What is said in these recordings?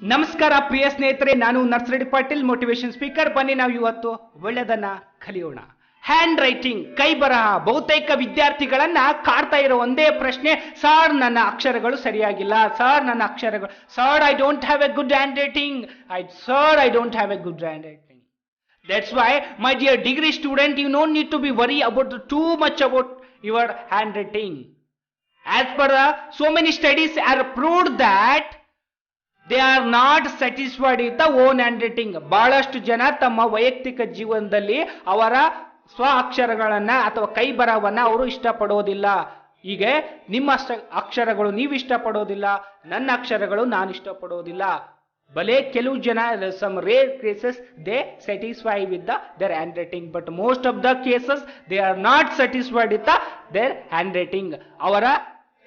ನಮಸ್ಕಾರ ಪ್ರಿಯ ಸ್ನೇಹಿತರೆ, ನಾನು ನರ್ಸರೆಡ್ಡಿ ಪಾಟೀಲ್, ಮೋಟಿವೇಶನ್ ಸ್ಪೀಕರ್. ಬನ್ನಿ ನಾವು ಇವತ್ತು ಒಳ್ಳೆದನ್ನ ಕಲಿಯೋಣ. ಹ್ಯಾಂಡ್ ರೈಟಿಂಗ್, ಕೈ ಬರಹ. ಬಹುತೇಕ ವಿದ್ಯಾರ್ಥಿಗಳನ್ನ ಕಾಡ್ತಾ ಇರೋ ಒಂದೇ ಪ್ರಶ್ನೆ, ಸರ್ ನನ್ನ ಅಕ್ಷರಗಳು ಸರಿಯಾಗಿಲ್ಲ, ಸರ್ ನನ್ನ ಅಕ್ಷರಗಳು, sir I don't have A good hand writing, sir I don't have A good hand writing. That's why, my dear degree student, you don't need to be worried about too much about your handwriting. As per so many studies are proved that they are not satisfied with the own handwriting. ಬಹಳಷ್ಟು ಜನ ತಮ್ಮ ವೈಯಕ್ತಿಕ ಜೀವನದಲ್ಲಿ ಅವರ ಸ್ವ ಅಕ್ಷರಗಳನ್ನ ಅಥವಾ ಕೈ ಬರಹವನ್ನ ಅವರು ಇಷ್ಟಪಡೋದಿಲ್ಲ. ಹೀಗೆ ನಿಮ್ಮ ಅಕ್ಷರಗಳು ನೀವು ಇಷ್ಟಪಡೋದಿಲ್ಲ, ನನ್ನ ಅಕ್ಷರಗಳು ನಾನು ಇಷ್ಟಪಡೋದಿಲ್ಲ. ಭಲೆ ಕೆಲವು ಜನ, some rare cases they satisfy with their handwriting, but most of the cases they are not satisfied with their handwriting. ಅವರ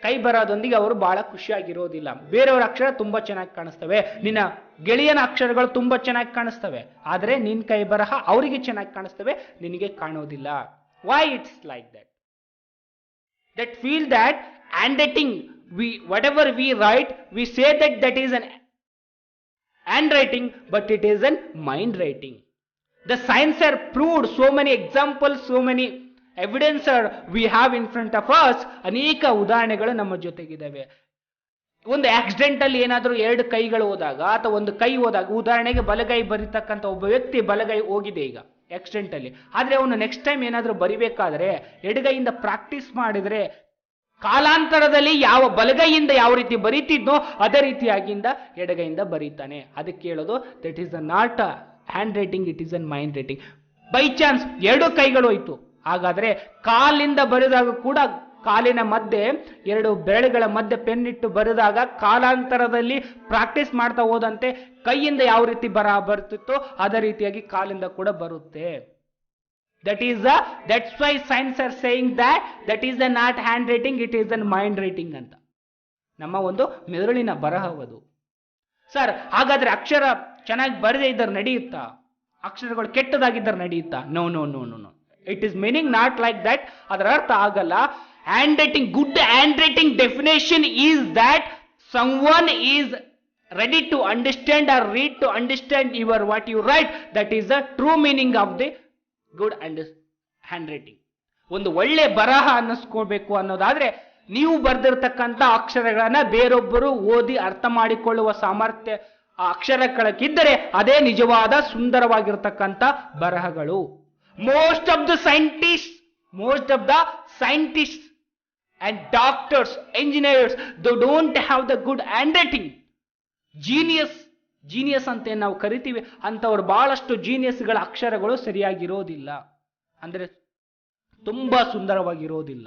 ಕೈ ಬರೋದೊಂದಿಗೆ ಅವರು ಬಹಳ ಖುಷಿಯಾಗಿರೋದಿಲ್ಲ. ಬೇರೆಯವರ ಅಕ್ಷರ ತುಂಬಾ ಚೆನ್ನಾಗಿ ಕಾಣಿಸ್ತವೆ, ನಿನ್ನ ಗೆಳೆಯನ ಅಕ್ಷರಗಳು ತುಂಬಾ ಚೆನ್ನಾಗಿ ಕಾಣಿಸ್ತವೆ, ಆದರೆ ನಿನ್ನ ಕೈ ಬರಹ ಅವರಿಗೆ ಚೆನ್ನಾಗಿ ಕಾಣಿಸ್ತವೆ, ನಿನಗೆ ಕಾಣೋದಿಲ್ಲ. Why it's like that? That feel that handwriting, whatever we write, we say that is an handwriting, but it is an mind writing. The science are proved, so many examples, so many evidence are we have in front of us. ಅನೇಕ ಉದಾಹರಣೆಗಳು ನಮ್ಮ ಜೊತೆಗಿದ್ದಾವೆ. ಒಂದು accident ಅಲ್ಲಿ ಏನಾದರೂ ಎರಡು ಕೈಗಳು ಹೋದಾಗ ಅಥವಾ ಒಂದು ಕೈ ಹೋದಾಗ, ಉದಾಹರಣೆಗೆ ಬಲಗೈ ಬರಿತಕ್ಕಂಥ ಒಬ್ಬ ವ್ಯಕ್ತಿ ಬಲಗೈ ಹೋಗಿದೆ ಈಗ ಆಕ್ಸಿಡೆಂಟ್ ಅಲ್ಲಿ, ಆದ್ರೆ ಅವನು ನೆಕ್ಸ್ಟ್ ಟೈಮ್ ಏನಾದರೂ ಬರಿಬೇಕಾದ್ರೆ ಎಡಗೈಯಿಂದ ಪ್ರಾಕ್ಟೀಸ್ ಮಾಡಿದ್ರೆ ಕಾಲಾಂತರದಲ್ಲಿ ಯಾವ ಬಲಗೈಯಿಂದ ಯಾವ ರೀತಿ ಬರೀತಿದ್ನೋ ಅದೇ ರೀತಿಯಾಗಿಂದ ಎಡಗೈಯಿಂದ ಬರೀತಾನೆ. ಅದಕ್ಕೆ ಹೇಳೋದು that is not hand writing, it is an mind writing. By chance ಎರಡು ಕೈಗಳು ಹೋಯ್ತು, ಹಾಗಾದ್ರೆ ಕಾಲಿಂದ ಬರೆದಾಗ ಕೂಡ ಕಾಲಿನ ಮಧ್ಯೆ ಎರಡು ಬೆರಳುಗಳ ಮಧ್ಯೆ ಪೆನ್ ಇಟ್ಟು ಬರೆದಾಗ ಕಾಲಾಂತರದಲ್ಲಿ ಪ್ರಾಕ್ಟೀಸ್ ಮಾಡ್ತಾ ಹೋದಂತೆ ಕೈಯಿಂದ ಯಾವ ರೀತಿ ಬರ್ತಿತ್ತೋ ಅದೇ ರೀತಿಯಾಗಿ ಕಾಲಿಂದ ಕೂಡ ಬರುತ್ತೆ. That's why science are saying that is not handwriting, it is a mind writing ಅಂತ. ನಮ್ಮ ಒಂದು ಮೆದುಳಿನ ಬರಹವದು. ಸರ್ ಹಾಗಾದ್ರೆ ಅಕ್ಷರ ಚೆನ್ನಾಗಿ ಬರದೇ ಇದ್ದರೆ ನಡೆಯುತ್ತಾ? ಅಕ್ಷರಗಳು ಕೆಟ್ಟದಾಗಿದ್ದರೆ ನಡೆಯುತ್ತಾ? No no no no no, it is meaning not like that. ಅದರ ಅರ್ಥ ಆಗಲ್ಲ. Handwriting, good handwriting definition is that someone is ready to understand or read to understand your what you write. That is the true meaning of the good and hand writing. ಒಂದು ಒಳ್ಳೆ ಬರಹ ಅನ್ನಿಸ್ಕೋಬೇಕು ಅನ್ನೋದಾದ್ರೆ ನೀವು ಬರೆದಿರ್ತಕ್ಕಂಥ ಅಕ್ಷರಗಳನ್ನ ಬೇರೊಬ್ಬರು ಓದಿ ಅರ್ಥ ಮಾಡಿಕೊಳ್ಳುವ ಸಾಮರ್ಥ್ಯ ಆ ಅಕ್ಷರಗಳಕ್ಕಿದ್ದರೆ ಅದೇ ನಿಜವಾದ ಸುಂದರವಾಗಿರ್ತಕ್ಕಂಥ ಬರಹಗಳು. Most of the scientist and doctors, engineers, they don't have the good hand writing. Genius ಅಂತ ನಾವು ಕರಿತೀವಿ ಅಂತವ್ರು ಬಹಳಷ್ಟು ಜೀನಿಯಸ್ಗಳ ಅಕ್ಷರಗಳು ಸರಿಯಾಗಿರೋದಿಲ್ಲ, ಅಂದ್ರೆ ತುಂಬಾ ಸುಂದರವಾಗಿರೋದಿಲ್ಲ.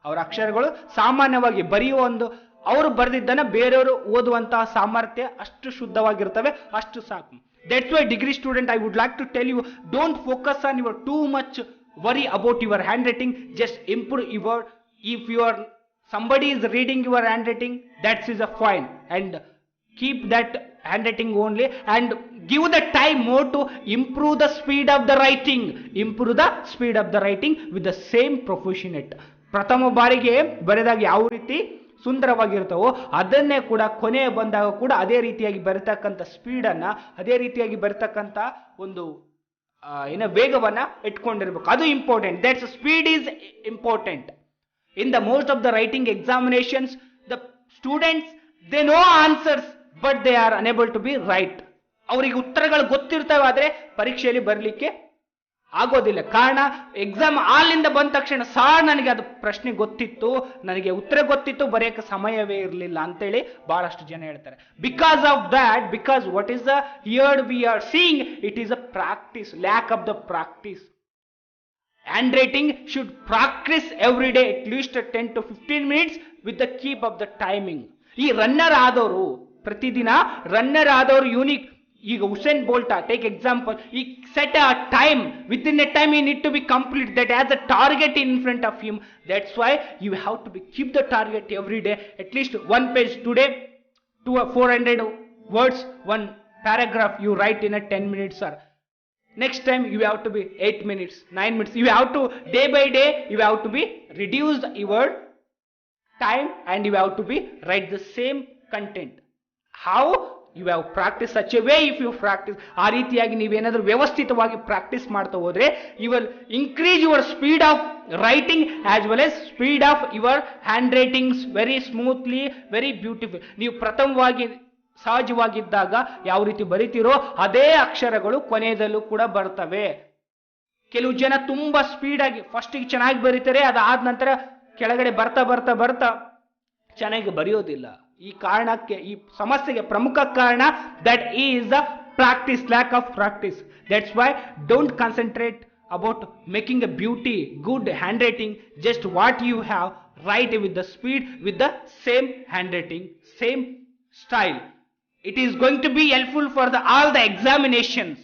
ಅವರ ಅಕ್ಷರಗಳು ಸಾಮಾನ್ಯವಾಗಿ ಬರೆಯುವ ಒಂದು, ಅವರು ಬರೆದಿದ್ದನ್ನ ಬೇರೆಯವರು ಓದುವಂತಹ ಸಾಮರ್ಥ್ಯ ಅಷ್ಟು ಶುದ್ಧವಾಗಿರ್ತವೆ, ಅಷ್ಟು ಸಾಕು. That's why degree student, I would like to tell you, don't focus on your too much worry about your handwriting. Just improve your, if somebody is reading your handwriting, that is a fine, and keep that handwriting only and give the time more to improve the speed of the writing with the same proficient. ಪ್ರಥಮ ಬಾರಿಗೆ ಬರೆದಾಗ ಯಾವ ರೀತಿ ಸುಂದರವಾಗಿರ್ತವೋ ಅದನ್ನೇ ಕೂಡ ಕೊನೆ ಬಂದಾಗ ಕೂಡ ಅದೇ ರೀತಿಯಾಗಿ ಬರೀತಕ್ಕಂಥ ಸ್ಪೀಡನ್ನ, ಅದೇ ರೀತಿಯಾಗಿ ಬರೀತಕ್ಕಂಥ ಒಂದು ವೇಗವನ್ನ ಇಟ್ಕೊಂಡಿರ್ಬೇಕು. ಅದು important. That's speed is important. In the most of the writing examinations, the students they know answers but they are unable to be write. ಅವರಿಗೆ ಉತ್ತರಗಳು ಗೊತ್ತಿರ್ತವೆ, ಆದ್ರೆ ಪರೀಕ್ಷೆಯಲ್ಲಿ ಬರಲಿಕ್ಕೆ ಆಗೋದಿಲ್ಲ. ಕಾರಣ, ಎಕ್ಸಾಮ್ ಹಾಲಿಂದ ಬಂದ ತಕ್ಷಣ ಸಾರ್ ನನಗೆ ಅದು ಪ್ರಶ್ನೆ ಗೊತ್ತಿತ್ತು, ನನಗೆ ಉತ್ತರ ಗೊತ್ತಿತ್ತು, ಬರೆಯಕ್ಕೆ ಸಮಯವೇ ಇರಲಿಲ್ಲ ಅಂತೇಳಿ ಬಹಳಷ್ಟು ಜನ ಹೇಳ್ತಾರೆ. Because of that, because what is the here we are seeing, it is a practice, lack of the practice. Hand writing should practice every day at least 10 to 15 minutes with the keep of the timing. ಈ runner ಆದವರು, ಪ್ರತಿದಿನ runner ಆದವರು unique, ಈಗ Usain Bolt take example, ಈ set a time, within a time you need to be complete that as a target in front of him. That's why you have to be keep the target every day. At least one page today, 400 words, one paragraph you write in a 10 minutes, sir. Next time you have to be 8 minutes, 9 minutes. You have to, day by day you have to be reduced your time and you have to be write the same content. How? You have practise such a way. If you practise, ಆ ರೀತಿಯಾಗಿ ನೀವೇನಾದ್ರೂ ವ್ಯವಸ್ಥಿತವಾಗಿ practice ಮಾಡ್ತಾ ಹೋದ್ರೆ you will increase your speed of writing as well as speed of your handwritings very smoothly, very beautiful. ನೀವು ಪ್ರಥಮವಾಗಿ ಸಹಜವಾಗಿದ್ದಾಗ ಯಾವ ರೀತಿ ಬರಿತೀರೋ ಅದೇ ಅಕ್ಷರಗಳು ಕೊನೆಯದಲ್ಲೂ ಕೂಡ ಬರ್ತವೆ. ಕೆಲವು ಜನ ತುಂಬಾ ಸ್ಪೀಡ್ ಆಗಿ ಫಸ್ಟಿಗೆ ಚೆನ್ನಾಗಿ ಬರೀತಾರೆ, ಅದಾದ ನಂತರ ಕೆಳಗಡೆ ಬರ್ತಾ ಬರ್ತಾ ಬರ್ತಾ ಚೆನ್ನಾಗಿ ಬರೆಯೋದಿಲ್ಲ. ಈ ಕಾರಣಕ್ಕೆ, ಈ ಸಮಸ್ಯೆಗೆ ಪ್ರಮುಖ ಕಾರಣ that is the practice, lack of practice. That's why don't concentrate about making a beauty, good handwriting. Just what you have, write with the speed, with the same handwriting, same style. It is going to be helpful for all the examinations,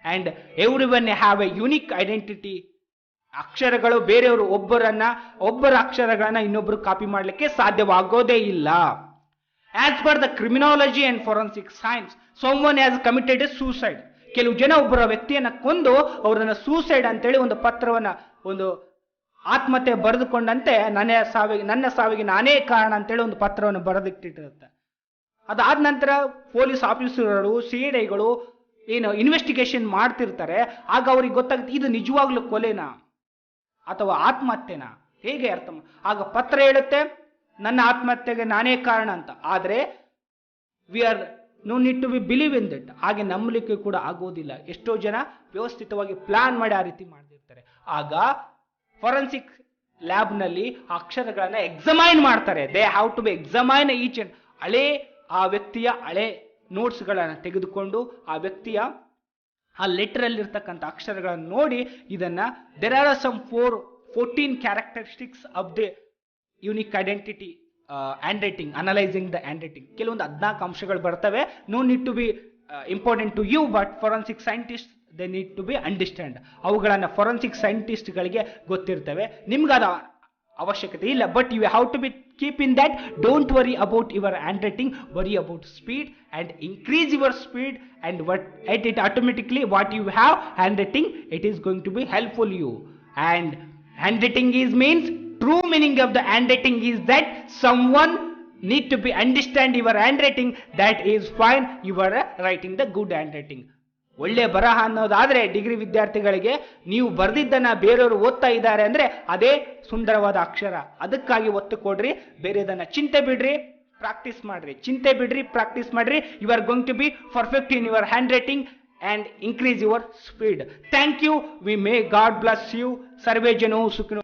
and everyone have a unique identity. ಅಕ್ಷರಗಳು ಬೇರೆಯವರು ಒಬ್ಬರ ಅಕ್ಷರಗಳನ್ನ ಇನ್ನೊಬ್ಬರು copy ಮಾಡಲಿಕ್ಕೆ ಸಾಧ್ಯವಾಗೋದೇ ಇಲ್ಲ. As per the criminology and forensic science, someone has committed a suicide. ಕೆಲವು ಜನ ಒಬ್ಬರ ವ್ಯಕ್ತಿಯನ್ನ ಕೊಂದು ಅವರನ್ನ ಸೂಸೈಡ್ ಅಂತೇಳಿ ಒಂದು ಪತ್ರವನ್ನ, ಒಂದು ಆತ್ಮಹತ್ಯೆ ಬರೆದುಕೊಂಡಂತೆ ನನ್ನ ಸಾವಿಗೆ ನಾನೇ ಕಾರಣ ಅಂತೇಳಿ ಒಂದು ಪತ್ರವನ್ನು ಬರೆದಿಟ್ಟಿರುತ್ತೆ. ಅದಾದ ನಂತರ ಪೊಲೀಸ್ ಆಫೀಸರ್ಗಳು, ಸಿಐಡಿಗಳು ಏನು ಇನ್ವೆಸ್ಟಿಗೇಷನ್ ಮಾಡ್ತಿರ್ತಾರೆ. ಆಗ ಅವ್ರಿಗೆ ಗೊತ್ತಾಗುತ್ತೆ ಇದು ನಿಜವಾಗ್ಲೂ ಕೊಲೆನಾ ಅಥವಾ ಆತ್ಮಹತ್ಯೆನಾ, ಹೇಗೆ ಅರ್ಥ. ಆಗ ಪತ್ರ ಹೇಳುತ್ತೆ ನನ್ನ ಆತ್ಮಹತ್ಯೆಗೆ ನಾನೇ ಕಾರಣ ಅಂತ. ಆದ್ರೆ we are no need to be believe in that. ಹಾಗೆ ನಂಬಲಿಕ್ಕೆ ಕೂಡ ಆಗೋದಿಲ್ಲ. ಎಷ್ಟೋ ಜನ ವ್ಯವಸ್ಥಿತವಾಗಿ ಪ್ಲಾನ್ ಮಾಡಿ ಆ ರೀತಿ ಮಾಡ್ತಿರ್ತಾರೆ. ಆಗ ಫೋರೆನ್ಸಿಕ್ ಲ್ಯಾಬ್ ನಲ್ಲಿ ಅಕ್ಷರಗಳನ್ನ ಎಕ್ಸಾಮೈನ್ ಮಾಡ್ತಾರೆ. They have to be examine each and ಆ ವ್ಯಕ್ತಿಯ ಹಳೆ ನೋಟ್ಸ್ ಗಳನ್ನ ತೆಗೆದುಕೊಂಡು ಆ ವ್ಯಕ್ತಿಯ ಆ ಲೆಟರ್ ಅಲ್ಲಿ ಇರ್ತಕ್ಕಂಥ ಅಕ್ಷರಗಳನ್ನು ನೋಡಿ ಇದನ್ನ there are some 14 characteristics of the unique identity handwriting, analysing the handwriting. ಕೆಲವೊಂದು 14 ಅಂಶಗಳು ಬರ್ತವೆ. No need to be important to you, but forensic scientist they need to be understand. ಅವುಗಳನ್ನ ಫೋರೆನ್ಸಿಕ್ ಸೈಂಟಿಸ್ಟ್ ಗಳಿಗೆ ಗೊತ್ತಿರ್ತವೆ, ನಿಮ್ಗದ ಅವಶ್ಯಕತೆ ಇಲ್ಲ. But you have to be keep in that. Don't worry about your handwriting, worry about speed and increase your speed, and at it automatically what you have handwriting, it is going to be helpful you. And handwriting means true meaning of the handwriting is that someone need to be understand your handwriting. That is fine, you are writing the good handwriting. ಒಳ್ಳೆ ಬರಹ ಅನ್ನೋದಾದ್ರೆ degree ವಿದ್ಯಾರ್ಥಿಗಳಿಗೆ ನೀವು ಬರೆದಿದ್ದನ್ನ ಬೇರೆಯವರು ಓದ್ತಾ ಇದ್ದಾರೆ ಅಂದ್ರೆ ಅದೇ ಸುಂದರವಾದ ಅಕ್ಷರ. ಅದಕ್ಕಾಗಿ ಒತ್ತು ಕೊಡ್ರಿ, ಬೇರೆದನ್ನ ಚಿಂತೆ ಬಿಡ್ರಿ, ಪ್ರಾಕ್ಟೀಸ್ ಮಾಡ್ರಿ. ಚಿಂತೆ ಬಿಡ್ರಿ, ಪ್ರಾಕ್ಟೀಸ್ ಮಾಡ್ರಿ. You are going to be perfect in your handwriting and increase your speed. Thank you. We may God bless you. Sarve jano sukhino.